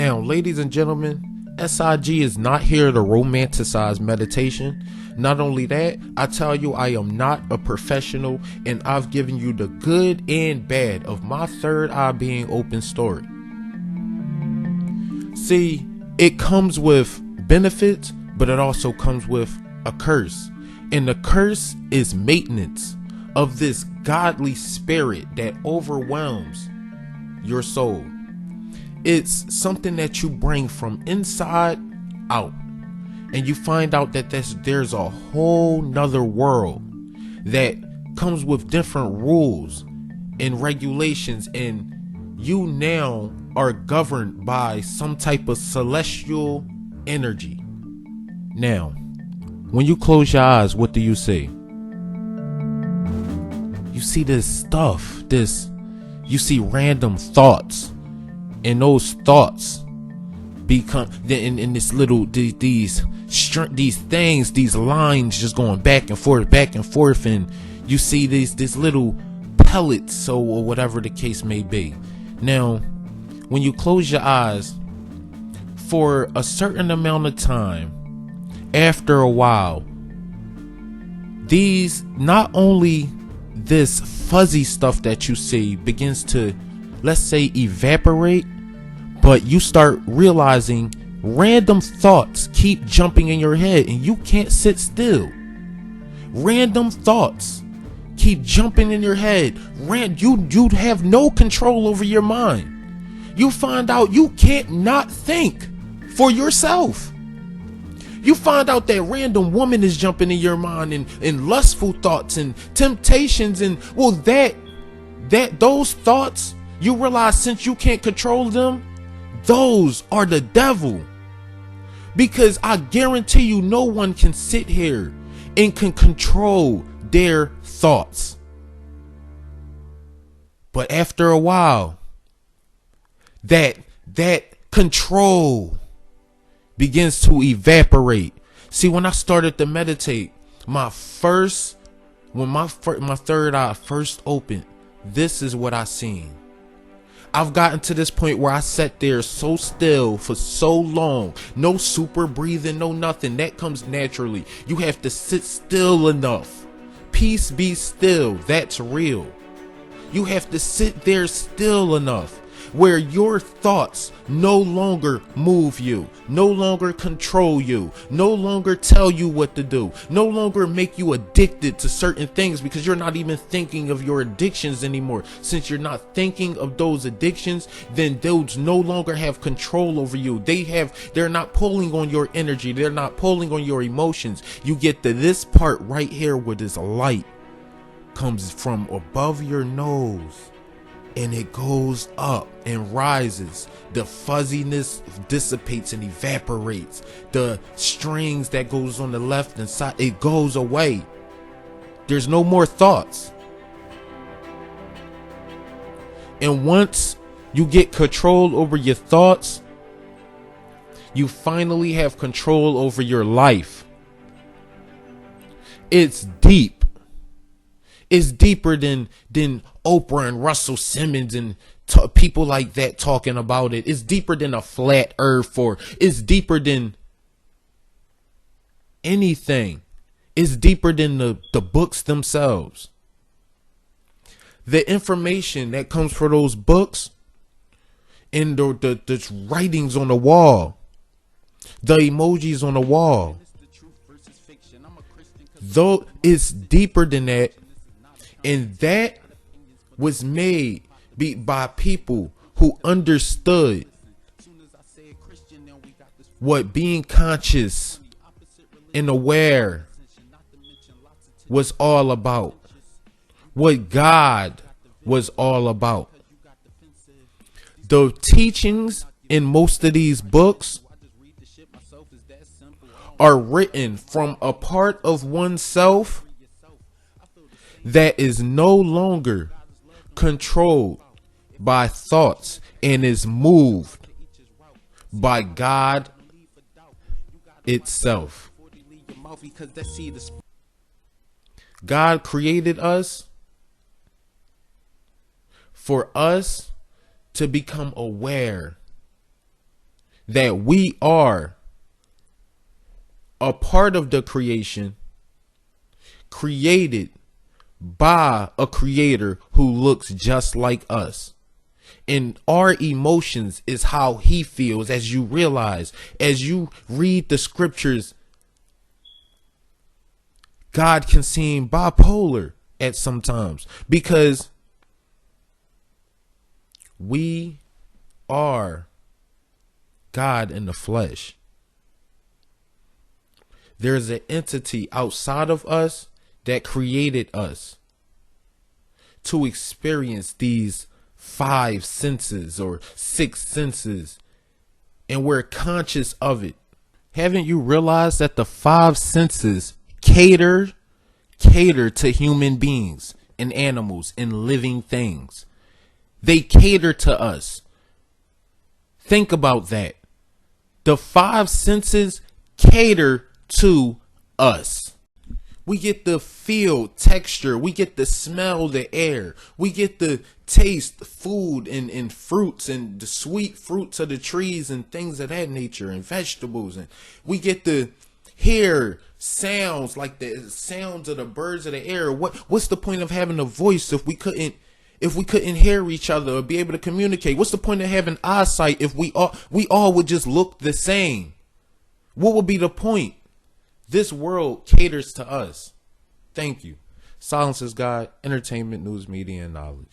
Now, ladies and gentlemen, SIG is not here to romanticize meditation. Not only that, I tell you I am not a professional, and I've given you the good and bad of my third eye being open story. See, it comes with benefits, but it also comes with a curse. And the curse is maintenance of this godly spirit that overwhelms your soul. It's something that you bring from inside out. And you find out that there's a whole nother world that comes with different rules and regulations, and you now are governed by some type of celestial energy. Now, when you close your eyes, what do you see? You see this stuff, you see random thoughts, and those thoughts become in this little these things, these lines just going back and forth, and you see this little pellets, or whatever the case may be. Now, when you close your eyes for a certain amount of time, after a while, these, not only this fuzzy stuff that you see begins to, let's say, evaporate, but you start realizing random thoughts keep jumping in your head and you can't sit still. Random thoughts keep jumping in your head. You have no control over your mind. You find out you can't not think for yourself. You find out that random woman is jumping in your mind, and lustful thoughts and temptations, and well, those thoughts, you realize since you can't control them, those are the devil. Because I guarantee you, no one can sit here and can control their thoughts. But after a while, that control begins to evaporate. See, when I started to meditate, when my third eye first opened, this is what I seen. I've gotten to this point where I sat there so still for so long. No super breathing, no nothing. That comes naturally. You have to sit still enough. Peace be still. That's real. You have to sit there still enough where your thoughts no longer move you, no longer control you, no longer tell you what to do, no longer make you addicted to certain things, because you're not even thinking of your addictions anymore. Since you're not thinking of those addictions, then those no longer have control over you. They're not pulling on your energy. They're not pulling on your emotions. You get to this part right here where this light comes from above your nose, and it goes up and rises. The fuzziness dissipates and evaporates. The strings that goes on the left and side, it goes away. There's no more thoughts. And once you get control over your thoughts, you finally have control over your life. It's deep. It's deeper than Oprah and Russell Simmons and people like that talking about it. It's deeper than a flat earth, or it's deeper than anything. It's deeper than the books themselves. The information that comes from those books and the writings on the wall, the emojis on the wall, though it's deeper than that. And that was made by people who understood what being conscious and aware was all about, what God was all about. The teachings in most of these books are written from a part of oneself that is no longer controlled by thoughts and is moved by God itself. God created us for us to become aware that we are a part of the creation created by a creator who looks just like us. And our emotions is how he feels. As you realize, as you read the scriptures, God can seem bipolar at some times because we are God in the flesh. There's an entity outside of us that created us to experience these 5 senses or 6 senses, and we're conscious of it. Haven't you realized that the 5 senses cater to human beings and animals and living things? They cater to us. Think about that. The 5 senses cater to us. We get the feel, texture. We get the smell, the air. We get the taste, food and fruits and the sweet fruits of the trees and things of that nature and vegetables. And we get the hear sounds like the sounds of the birds of the air. What's the point of having a voice if we couldn't hear each other or be able to communicate? What's the point of having eyesight if we all would just look the same? What would be the point? This world caters to us. Thank you. Silence is God, entertainment, news, media, and knowledge.